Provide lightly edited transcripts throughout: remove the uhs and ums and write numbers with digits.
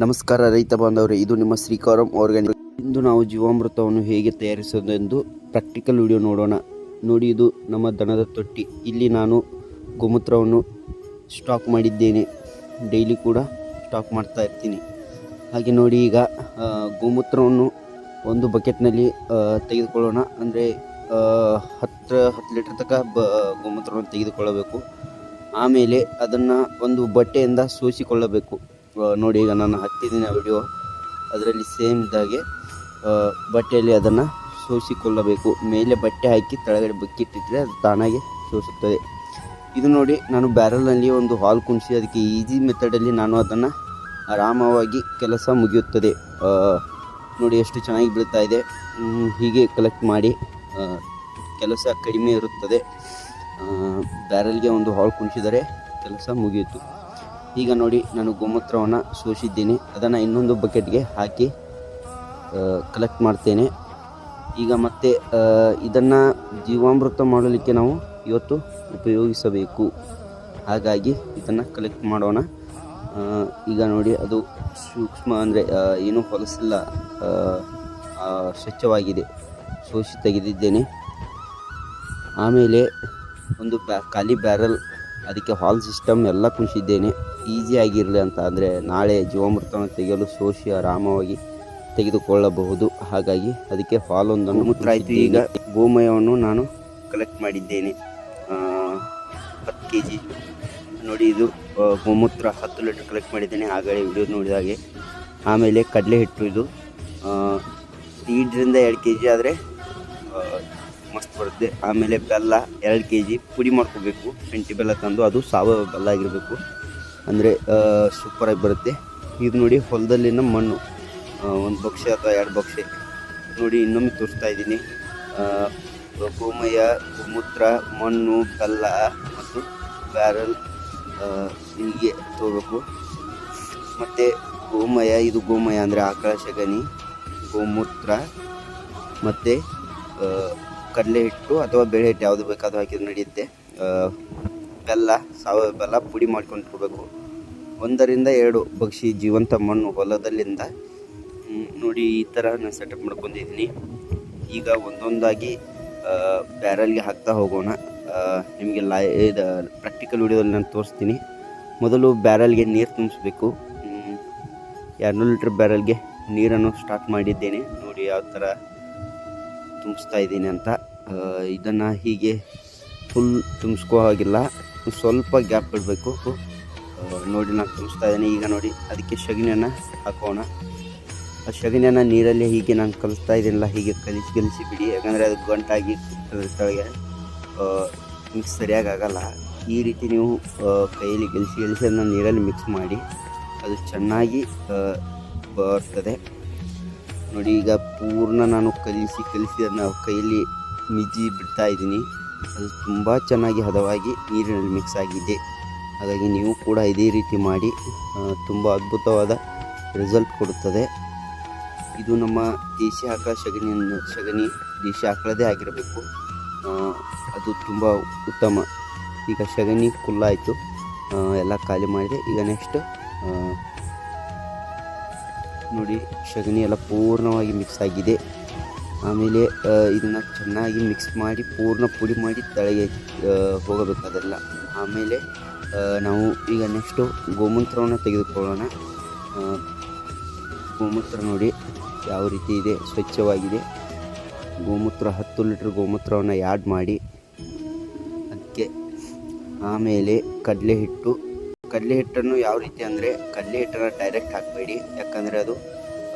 ನಮಸ್ಕಾರ ರೈತ ಬಾಂಧವರೇ, ಇದು ನಿಮ್ಮ ಶ್ರೀಕಾರಂ ಆರ್ಗ್ಯಾನಿಕ್. ಇಂದು ನಾವು ಜೀವಾಮೃತವನ್ನು ಹೇಗೆ ತಯಾರಿಸುವುದೆಂದು ಪ್ರಾಕ್ಟಿಕಲ್ ವಿಡಿಯೋ ನೋಡೋಣ. ನೋಡಿ, ಇದು ನಮ್ಮ ದನದ ತೊಟ್ಟಿ. ಇಲ್ಲಿ ನಾನು ಗೋಮೂತ್ರವನ್ನು ಸ್ಟಾಕ್ ಮಾಡಿದ್ದೇನೆ. ಡೈಲಿ ಕೂಡ ಸ್ಟಾಕ್ ಮಾಡ್ತಾ ಇರ್ತೀನಿ. ಹಾಗೆ ನೋಡಿ, ಈಗ ಗೋಮೂತ್ರವನ್ನು ಒಂದು ಬಕೆಟ್ನಲ್ಲಿ ತೆಗೆದುಕೊಳ್ಳೋಣ. ಅಂದರೆ 10 ಲೀಟರ್ ತನಕ ಗೋಮೂತ್ರವನ್ನು ತೆಗೆದುಕೊಳ್ಳಬೇಕು. ಆಮೇಲೆ ಅದನ್ನು ಒಂದು ಬಟ್ಟೆಯಿಂದ ಸೋಸಿಕೊಳ್ಳಬೇಕು. ನೋಡಿ, ಈಗ ನಾನು ಹಾಕ್ತಿದ್ದೀನಿ ವಿಡಿಯೋ, ಅದರಲ್ಲಿ ಸೇಮ್ ಇದ್ದಾಗೆ ಬಟ್ಟೆಯಲ್ಲಿ ಅದನ್ನು ಸೋಸಿಕೊಳ್ಳಬೇಕು. ಮೇಲೆ ಬಟ್ಟೆ ಹಾಕಿ ಕೆಳಗಡೆ ಬಕ್ಕಿಟ್ಟಿದ್ರೆ ಅದು ತಾನಾಗೆ ಸೋಸುತ್ತದೆ. ಇದು ನೋಡಿ, ನಾನು ಬ್ಯಾರಲ್ನಲ್ಲಿ ಒಂದು ಹಾಲ್ ಕುಣಿಸಿ ಅದಕ್ಕೆ ಈಸಿ ಮೆಥಡಲ್ಲಿ ನಾನು ಅದನ್ನು ಆರಾಮವಾಗಿ ಕೆಲಸ ಮುಗಿಯುತ್ತದೆ. ನೋಡಿ ಎಷ್ಟು ಚೆನ್ನಾಗಿ ಬೀಳ್ತಾ ಇದೆ. ಹೀಗೆ ಕಲೆಕ್ಟ್ ಮಾಡಿ ಕೆಲಸ ಕಡಿಮೆ ಇರುತ್ತದೆ. ಬ್ಯಾರಲ್ಗೆ ಒಂದು ಹಾಲ್ ಕುಣಿಸಿದರೆ ಕೆಲಸ ಮುಗಿಯಿತು. ಈಗ ನೋಡಿ, ನಾನು ಗೋಮೂತ್ರವನ್ನು ಸೋಸಿದ್ದೀನಿ. ಅದನ್ನು ಇನ್ನೊಂದು ಬಕೆಟ್ಗೆ ಹಾಕಿ ಕಲೆಕ್ಟ್ ಮಾಡ್ತೇನೆ. ಈಗ ಮತ್ತೆ ಇದನ್ನು ಜೀವಾಮೃತ ಮಾಡಲಿಕ್ಕೆ ನಾವು ಇವತ್ತು ಉಪಯೋಗಿಸಬೇಕು. ಹಾಗಾಗಿ ಇದನ್ನು ಕಲೆಕ್ಟ್ ಮಾಡೋಣ. ಈಗ ನೋಡಿ, ಅದು ಸೂಕ್ಷ್ಮ ಅಂದರೆ ಏನೂ ಹೊಲಸಿಲ್ಲ, ಸ್ವಚ್ಛವಾಗಿದೆ. ಸೋಸಿ ತೆಗೆದಿದ್ದೇನೆ. ಆಮೇಲೆ ಒಂದು ಖಾಲಿ ಬ್ಯಾರಲ್, ಅದಕ್ಕೆ ಹಾಲ್ ಸಿಸ್ಟಮ್ ಎಲ್ಲ ಕುಣಿಸಿದ್ದೇನೆ. ಈಸಿಯಾಗಿರಲಿ ಅಂತ, ಅಂದರೆ ನಾಳೆ ಜೀವಾಮೃತವನ್ನು ತೆಗೆಯಲು ಸೋಸಿ ಆರಾಮವಾಗಿ ತೆಗೆದುಕೊಳ್ಳಬಹುದು. ಹಾಗಾಗಿ ಅದಕ್ಕೆ ಹಾಲೊಂದನ್ನು ಮೂತ್ರ ಆಯಿತು. ಈಗ ಗೋಮಯವನ್ನು ನಾನು ಕಲೆಕ್ಟ್ ಮಾಡಿದ್ದೇನೆ, 10 kg. ನೋಡಿ, ಇದು ಗೋಮೂತ್ರ 10 ಲೀಟರ್ ಕಲೆಕ್ಟ್ ಮಾಡಿದ್ದೇನೆ, ಆಗಲೇ ವಿಡಿಯೋ ನೋಡಿದಾಗೆ. ಆಮೇಲೆ ಕಡಲೆ ಹಿಟ್ಟು, ಇದು 1.5 kg ಆದರೆ ಮಸ್ತ್ ಬರುತ್ತೆ. ಆಮೇಲೆ ಬೆಲ್ಲ 2 kg ಪುಡಿ ಮಾಡ್ಕೋಬೇಕು. ಶುಂಠಿ ಬೆಲ್ಲ ತಂದು, ಅದು ಸಾವಯವ ಬೆಲ್ಲ ಆಗಿರಬೇಕು, ಅಂದರೆ ಸೂಪರಾಗಿ ಬರುತ್ತೆ. ಇದು ನೋಡಿ, ಹೊಲದಲ್ಲಿನ ಮಣ್ಣು 1 ಬಕ್ಸೆ ಅಥವಾ 2 ಬಕ್ಸೆ. ನೋಡಿ, ಇನ್ನೊಮ್ಮೆ ತೋರಿಸ್ತಾ ಇದ್ದೀನಿ. ಗೋಮಯ, ಗೋಮೂತ್ರ, ಮಣ್ಣು, ಬೆಲ್ಲ ಮತ್ತು ಬ್ಯಾರಲ್ ಹೀಗೆ ತಗೋಬೇಕು. ಮತ್ತು ಗೋಮಯ, ಇದು ಗೋಮಯ ಅಂದರೆ ಆಕಳ ಸಗಣಿ, ಗೋಮೂತ್ರ ಮತ್ತು ಕಡಲೆ ಹಿಟ್ಟು ಅಥವಾ ಬೇಳೆ ಹಿಟ್ಟು ಯಾವುದು ಬೇಕಾದರೂ ಹಾಕಿದ್ರೆ ನಡೆಯುತ್ತೆ. ಬೆಲ್ಲ, ಸಾವಯವ ಬೆಲ್ಲ ಪುಡಿ ಮಾಡ್ಕೊಂಡಿರ್ಬೇಕು. 1 ರಿಂದ 2 ಬಗ್ಸಿ ಜೀವಂತ ಮಣ್ಣು ಹೊಲದಲ್ಲಿಂದ. ನೋಡಿ, ಈ ಥರ ನಾನು ಸೆಟಪ್ ಮಾಡ್ಕೊಂಡಿದ್ದೀನಿ. ಈಗ ಒಂದೊಂದಾಗಿ ಬ್ಯಾರಲ್ಗೆ ಹಾಕ್ತಾ ಹೋಗೋಣ. ನಿಮಗೆ ಇದು ಪ್ರಾಕ್ಟಿಕಲ್ ವಿಡಿಯೋದಲ್ಲಿ ನಾನು ತೋರಿಸ್ತೀನಿ. ಮೊದಲು ಬ್ಯಾರಲ್ಗೆ ನೀರು ತುಂಬಿಸ್ಬೇಕು. 200 ಲೀಟ್ರ್ ಬ್ಯಾರಲ್ಗೆ ನೀರನ್ನು ಸ್ಟಾರ್ಟ್ ಮಾಡಿದ್ದೇನೆ. ನೋಡಿ ಯಾವ ಥರ ತುಂಬಿಸ್ತಾ ಇದ್ದೀನಿ ಅಂತ. ಇದನ್ನು ಹೀಗೆ ಫುಲ್ ತುಂಬಿಸ್ಕೋ ಹಾಗಿಲ್ಲ, ಸ್ವಲ್ಪ ಗ್ಯಾಪ್ ಬಿಡಬೇಕು. ನೋಡಿ, ನಾನು ತುಂಬಿಸ್ತಾ ಇದ್ದೀನಿ. ಈಗ ನೋಡಿ, ಅದಕ್ಕೆ ಸಗಣಿಯನ್ನು ಹಾಕೋಣ. ಆ ಸಗಣಿಯನ್ನು ನೀರಲ್ಲಿ ಹೀಗೆ ನಾನು ಕಲಿಸ್ತಾ ಇದ್ದೀನಲ್ಲ, ಹೀಗೆ ಕಲಿಸಿ ಬಿಡಿ. ಯಾಕಂದರೆ ಅದು ಗಂಟಾಗಿ ಕೆಳಗೆ ಮಿಕ್ಸ್ ಸರಿಯಾಗಿ ಆಗೋಲ್ಲ. ಈ ರೀತಿ ನೀವು ಕೈಯಲ್ಲಿ ಗೆಲಿಸಿ ಅದನ್ನು ನೀರಲ್ಲಿ ಮಿಕ್ಸ್ ಮಾಡಿ, ಅದು ಚೆನ್ನಾಗಿ ಬರ್ತದೆ. ನೋಡಿ, ಈಗ ಪೂರ್ಣ ನಾನು ಕಲಿಸಿ ಅದನ್ನು ಕೈಯಲ್ಲಿ ಮಿಜ್ಜಿ ಬಿಡ್ತಾ ಇದ್ದೀನಿ. ಅದು ತುಂಬ ಚೆನ್ನಾಗಿ ಹದವಾಗಿ ನೀರಿನಲ್ಲಿ ಮಿಕ್ಸ್ ಆಗಿದೆ. ಹಾಗಾಗಿ ನೀವು ಕೂಡ ಇದೇ ರೀತಿ ಮಾಡಿ, ತುಂಬ ಅದ್ಭುತವಾದ ರಿಸಲ್ಟ್ ಕೊಡುತ್ತದೆ. ಇದು ನಮ್ಮ ದೇಶಿ ಆಕಳ ಸಗಣಿ ದೇಶಿ ಆಕಳದೇ ಆಗಿರಬೇಕು. ಅದು ತುಂಬ ಉತ್ತಮ. ಈಗ ಸಗಣಿ ಫುಲ್ಲಾಯಿತು, ಎಲ್ಲ ಖಾಲಿ ಮಾಡಿದೆ. ಈಗ ನೆಕ್ಸ್ಟ್ ನೋಡಿ, ಸಗಣಿ ಎಲ್ಲ ಪೂರ್ಣವಾಗಿ ಮಿಕ್ಸ್ ಆಗಿದೆ. ಆಮೇಲೆ ಇದನ್ನು ಚೆನ್ನಾಗಿ ಮಿಕ್ಸ್ ಮಾಡಿ ಪೂರ್ಣ ಪುಡಿ ಮಾಡಿ ತಳಗೆ ಹೋಗಬೇಕು ಅದೆಲ್ಲ. ಆಮೇಲೆ ನಾವು ಈಗ ನೆಕ್ಸ್ಟು ಗೋಮೂತ್ರವನ್ನು ತೆಗೆದುಕೊಳ್ಳೋಣ. ಗೋಮೂತ್ರ ನೋಡಿ ಯಾವ ರೀತಿ ಇದೆ, ಸ್ವಚ್ಛವಾಗಿದೆ. ಗೋಮೂತ್ರ 10 ಲೀಟ್ರ್ ಗೋಮೂತ್ರವನ್ನು ಆ್ಯಡ್ ಮಾಡಿ ಅದಕ್ಕೆ ಆಮೇಲೆ ಕಡಲೆ ಹಿಟ್ಟನ್ನು ಯಾವ ರೀತಿ ಅಂದರೆ, ಕಡಲೆ ಹಿಟ್ಟನ್ನು ಡೈರೆಕ್ಟ್ ಹಾಕಬೇಡಿ. ಯಾಕಂದರೆ ಅದು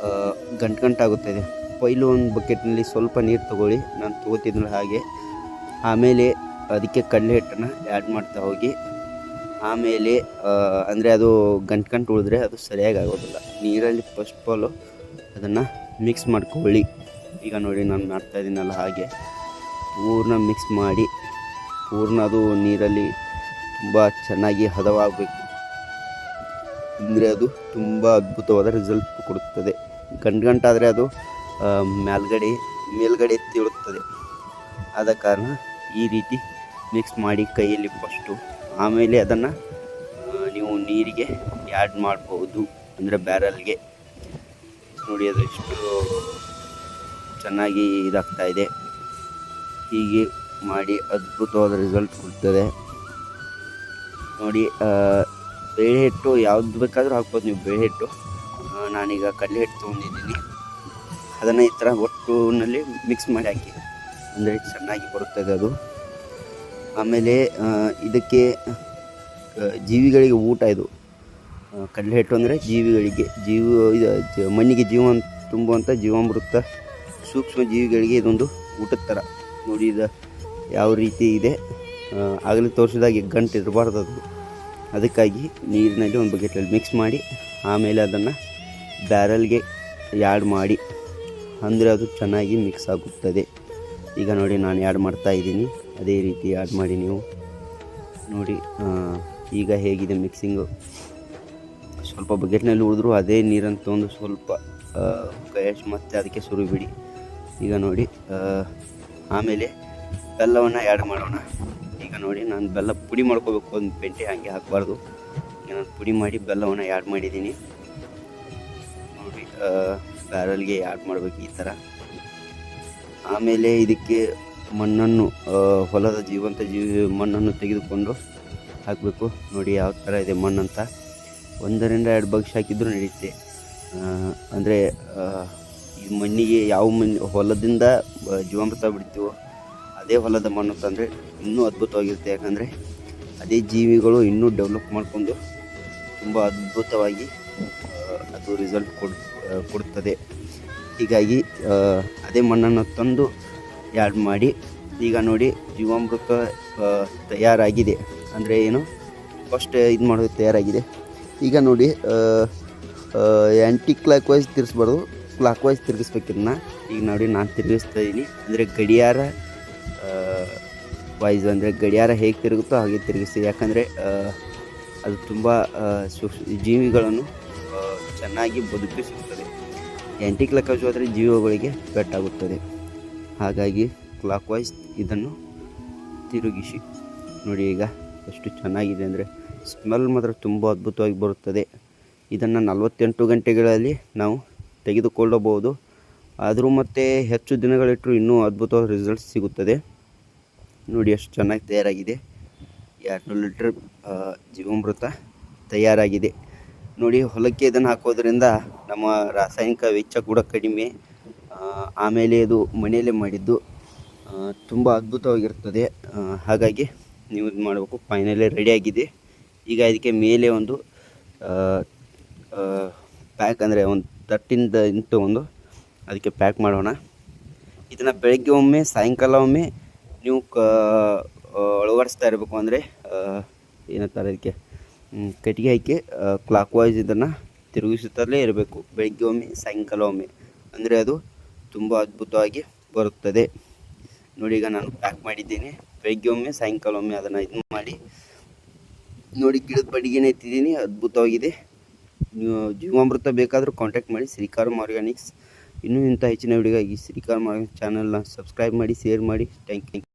ಗಂಟಾಗುತ್ತದೆ. ಪೈಲು ಒಂದು ಬಕೆಟ್ನಲ್ಲಿ ಸ್ವಲ್ಪ ನೀರು ತೊಗೊಳ್ಳಿ, ನಾನು ತೊಗೋತಿದ್ನಲ್ಲ ಹಾಗೆ. ಆಮೇಲೆ ಅದಕ್ಕೆ ಕಡಲೆ ಹಿಟ್ಟನ್ನು ಆ್ಯಡ್ ಮಾಡ್ತಾ ಹೋಗಿ. ಆಮೇಲೆ ಅಂದರೆ ಅದು ಗಂಟು ಉಳಿದ್ರೆ ಅದು ಸರಿಯಾಗಿ ಆಗೋದಿಲ್ಲ. ನೀರಲ್ಲಿ ಫಸ್ಟ್ ಆಫ್ ಆಲು ಅದನ್ನು ಮಿಕ್ಸ್ ಮಾಡ್ಕೊಳ್ಳಿ. ಈಗ ನೋಡಿ, ನಾನು ಮಾಡ್ತಾಯಿದ್ದೀನಲ್ಲ ಹಾಗೆ ಪೂರ್ಣ ಮಿಕ್ಸ್ ಮಾಡಿ, ಪೂರ್ಣ ಅದು ನೀರಲ್ಲಿ ತುಂಬ ಚೆನ್ನಾಗಿ ಹದವಾಗಬೇಕು. ಅಂದರೆ ಅದು ತುಂಬ ಅದ್ಭುತವಾದ ರಿಸಲ್ಟ್ ಕೊಡುತ್ತದೆ. ಗಂಟಾದರೆ ಅದು ಮೇಲ್ಗಡೆ ಎತ್ತಿಡುತ್ತದೆ. ಆದ ಕಾರಣ ಈ ರೀತಿ ಮಿಕ್ಸ್ ಮಾಡಿ ಕೈಯಲ್ಲಿ ಫಸ್ಟು, ಆಮೇಲೆ ಅದನ್ನು ನೀವು ನೀರಿಗೆ ಆ್ಯಡ್ ಮಾಡ್ಬೋದು. ಅಂದರೆ ಬ್ಯಾರಲ್ಗೆ. ನೋಡಿ ಅದು ಎಷ್ಟು ಚೆನ್ನಾಗಿ ಇದಾಗ್ತಾ ಇದೆ. ಹೀಗೆ ಮಾಡಿ ಅದ್ಭುತವಾದ ರಿಸಲ್ಟ್ ಕೊಡ್ತದೆ. ನೋಡಿ ಬೇಳೆ ಹಿಟ್ಟು ಯಾವ್ದು ಬೇಕಾದರೂ ಹಾಕ್ಬೋದು ನೀವು. ಬೇಳೆ ಹಿಟ್ಟು ನಾನೀಗ ಕಡಲೆ ಹಿಟ್ಟು ತೊಗೊಂಡಿದ್ದೀನಿ. ಅದನ್ನು ಈ ಥರ ಒಟ್ಟಿನಲ್ಲಿ ಮಿಕ್ಸ್ ಮಾಡಿ ಹಾಕಿ, ಅಂದರೆ ಚೆನ್ನಾಗಿ ಬರುತ್ತದೆ ಅದು. ಆಮೇಲೆ ಇದಕ್ಕೆ ಜೀವಿಗಳಿಗೆ ಊಟ ಇದು. ಕಡಲೆ ಹಿಟ್ಟು ಅಂದರೆ ಜೀವಿಗಳಿಗೆ ಇದು ಮಣ್ಣಿಗೆ ಜೀವ ತುಂಬುವಂಥ ಜೀವಾಮೃತ ಸೂಕ್ಷ್ಮ ಜೀವಿಗಳಿಗೆ ಇದೊಂದು ಊಟದ ಥರ. ನೋಡಿ ಇದು ಯಾವ ರೀತಿ ಇದೆ. ಆಗಲೇ ತೋರಿಸಿದಾಗೆ ಗಂಟು ಇರಬಾರ್ದು ಅದು. ಅದಕ್ಕಾಗಿ ನೀರಿನಲ್ಲಿ ಒಂದು ಬಕೆಟಲ್ಲಿ ಮಿಕ್ಸ್ ಮಾಡಿ ಆಮೇಲೆ ಅದನ್ನು ಬ್ಯಾರಲ್ಗೆ ಆ್ಯಡ್ ಮಾಡಿ, ಅಂದರೆ ಅದು ಚೆನ್ನಾಗಿ ಮಿಕ್ಸ್ ಆಗುತ್ತದೆ. ಈಗ ನೋಡಿ ನಾನು ಆ್ಯಡ್ ಮಾಡ್ತಾಯಿದ್ದೀನಿ, ಅದೇ ರೀತಿ ಆ್ಯಡ್ ಮಾಡಿ ನೀವು ನೋಡಿ. ಈಗ ಹೇಗಿದೆ ಮಿಕ್ಸಿಂಗು. ಸ್ವಲ್ಪ ಬಕೆಟ್ನಲ್ಲಿ ಉಳಿದ್ರೂ ಅದೇ ನೀರನ್ನು ತೊಗೊಂಡು ಸ್ವಲ್ಪ ಕೈಯಷ್ಟು ಮತ್ತೆ ಅದಕ್ಕೆ ಸುರಿಬಿಡಿ. ಈಗ ನೋಡಿ ಆಮೇಲೆ ಬೆಲ್ಲವನ್ನು ಆ್ಯಡ್ ಮಾಡೋಣ. ಈಗ ನೋಡಿ ನಾನು ಬೆಲ್ಲ ಪುಡಿ ಮಾಡ್ಕೋಬೇಕು, ಒಂದು ಪೆಂಟೆ ಹಾಗೆ ಹಾಕಬಾರ್ದು. ಈಗ ನಾನು ಪುಡಿ ಮಾಡಿ ಬೆಲ್ಲವನ್ನು ಆ್ಯಡ್ ಮಾಡಿದ್ದೀನಿ. ನೋಡಿ ಬ್ಯಾರಲ್ಗೆ ಆ್ಯಡ್ ಮಾಡಬೇಕು ಈ ಥರ. ಆಮೇಲೆ ಇದಕ್ಕೆ ಮಣ್ಣನ್ನು, ಹೊಲದ ಜೀವಂತ ಮಣ್ಣನ್ನು ತೆಗೆದುಕೊಂಡು ಹಾಕಬೇಕು. ನೋಡಿ ಯಾವ ಥರ ಇದೆ ಮಣ್ಣಂತ. 1-2 ಬಗ್ಸ್ ಹಾಕಿದರೂ ನಡೆಯುತ್ತೆ. ಅಂದರೆ ಈ ಮಣ್ಣಿಗೆ ಯಾವ ಹೊಲದಿಂದ ಜೀವಾಮೃತ ಬಿಡ್ತೀವೋ ಅದೇ ಹೊಲದ ಮಣ್ಣು ತಂದರೆ ಇನ್ನೂ ಅದ್ಭುತವಾಗಿರುತ್ತೆ. ಯಾಕಂದರೆ ಅದೇ ಜೀವಿಗಳು ಇನ್ನೂ ಡೆವಲಪ್ ಮಾಡಿಕೊಂಡು ತುಂಬ ಅದ್ಭುತವಾಗಿ ಅದು ರಿಸಲ್ಟ್ ಕೊಡುತ್ತದೆ. ಹೀಗಾಗಿ ಅದೇ ಮಣ್ಣನ್ನು ತಂದು ಆ್ಯಡ್ ಮಾಡಿ. ಈಗ ನೋಡಿ ಜೀವಾಮೃತ ತಯಾರಾಗಿದೆ. ಅಂದರೆ ಏನು, ಫಸ್ಟ್ ಇದು ಮಾಡೋದು ತಯಾರಾಗಿದೆ. ಈಗ ನೋಡಿ ಆ್ಯಂಟಿ ಕ್ಲಾಕ್ ವೈಸ್ ತಿರ್ಸ್ಬಾರ್ದು, ಕ್ಲಾಕ್ ವೈಸ್ ತಿರುಗಿಸ್ಬೇಕು ಇದನ್ನ. ಈಗ ನೋಡಿ ನಾನು ತಿರುಗಿಸ್ತಾ ಇದ್ದೀನಿ, ಅಂದರೆ ಗಡಿಯಾರ ವೈಸ್, ಅಂದರೆ ಗಡಿಯಾರ ಹೇಗೆ ತಿರುಗುತ್ತೋ ಹಾಗೆ ತಿರುಗಿಸಿ. ಯಾಕಂದರೆ ಅದು ತುಂಬ ಜೀವಿಗಳನ್ನು ಚೆನ್ನಾಗಿ ಬದುಕಿಸುತ್ತದೆ. ಆ್ಯಂಟಿ ಕ್ಲಾಕ್ ವೈಸ್ ಹೋದರೆ ಜೀವಿಗಳಿಗೆ ಪೆಟ್ಟಾಗುತ್ತದೆ. ಹಾಗಾಗಿ ಕ್ಲಾಕ್ ವೈಸ್ ಇದನ್ನು ತಿರುಗಿಸಿ. ನೋಡಿ ಈಗ ಎಷ್ಟು ಚೆನ್ನಾಗಿದೆ ಅಂದರೆ ಸ್ಮೆಲ್ ಮಾತ್ರ ತುಂಬ ಅದ್ಭುತವಾಗಿ ಬರುತ್ತದೆ. ಇದನ್ನು 48 ಗಂಟೆಗಳಲ್ಲಿ ನಾವು ತೆಗೆದುಕೊಳ್ಳಬಹುದು. ಆದರೂ ಮತ್ತೆ ಹೆಚ್ಚು ದಿನಗಳಿಟ್ಟರೂ ಇನ್ನೂ ಅದ್ಭುತವಾದ ರಿಸಲ್ಟ್ ಸಿಗುತ್ತದೆ. ನೋಡಿ ಎಷ್ಟು ಚೆನ್ನಾಗಿ ತಯಾರಾಗಿದೆ. 200 ಲೀಟ್ರ್ ಜೀವಾಮೃತ ತಯಾರಾಗಿದೆ. ನೋಡಿ ಹೊಲಕ್ಕೆ ಇದನ್ನು ಹಾಕೋದ್ರಿಂದ ನಮ್ಮ ರಾಸಾಯನಿಕ ವೆಚ್ಚ ಕೂಡ ಕಡಿಮೆ. ಆಮೇಲೆ ಇದು ಮನೆಯಲ್ಲೇ ಮಾಡಿದ್ದು ತುಂಬ ಅದ್ಭುತವಾಗಿರ್ತದೆ. ಹಾಗಾಗಿ ನೀವು ಇದು ಮಾಡಬೇಕು. ಫೈನಲಿ ರೆಡಿಯಾಗಿದೆ. ಈಗ ಇದಕ್ಕೆ ಮೇಲೆ ಒಂದು ಪ್ಯಾಕ್, ಅಂದರೆ ಒಂದು ತಟ್ಟಿಂದ ತೊಗೊಂಡು ಅದಕ್ಕೆ ಪ್ಯಾಕ್ ಮಾಡೋಣ. ಇದನ್ನು ಬೆಳಗ್ಗೆ ಒಮ್ಮೆ ಸಾಯಂಕಾಲ ಒಮ್ಮೆ ನೀವು ಅಳವಡಿಸ್ತಾ ಇರಬೇಕು. ಅಂದರೆ ಏನಂತಾರೆ ಅದಕ್ಕೆ, ಕಟ್ಟಿಗೆ ಹಾಕಿ ಕ್ಲಾಕ್ ವೈಸ್ ಇದನ್ನು ತಿರುಗಿಸುತ್ತಲೇ ಇರಬೇಕು. ಬೆಳಗ್ಗೆ ಒಮ್ಮೆ ಸಾಯಂಕಾಲ ಒಮ್ಮೆ, ಅಂದರೆ ಅದು ತುಂಬ ಅದ್ಭುತವಾಗಿ ಬರುತ್ತದೆ. ನೋಡಿ ಈಗ ನಾನು ಪ್ಯಾಕ್ ಮಾಡಿದ್ದೇನೆ. ಬೆಳಗ್ಗೆ ಒಮ್ಮೆ ಸಾಯಂಕಾಲ ಒಮ್ಮೆ ಅದನ್ನು ಇದು ಮಾಡಿ ನೋಡಿ. ಗಿಡದ ಬಡಿಗೆನೇ ಎತ್ತಿದ್ದೀನಿ, ಅದ್ಭುತವಾಗಿದೆ. ನೀವು ಜೀವಾಮೃತ ಬೇಕಾದರೂ ಕಾಂಟ್ಯಾಕ್ಟ್ ಮಾಡಿ, ಶ್ರೀಕಾರಂ ಆರ್ಗ್ಯಾನಿಕ್ಸ್. ಇನ್ನೂ ಇಂಥ ಹೆಚ್ಚಿನ ವಿಡಿಯೋಗಾಗಿ ಶ್ರೀಕಾರಂ ಆರ್ಗ್ಯಾನಿಕ್ಸ್ ಚಾನಲ್ನ ಸಬ್ಸ್ಕ್ರೈಬ್ ಮಾಡಿ, ಶೇರ್ ಮಾಡಿ. Thank you.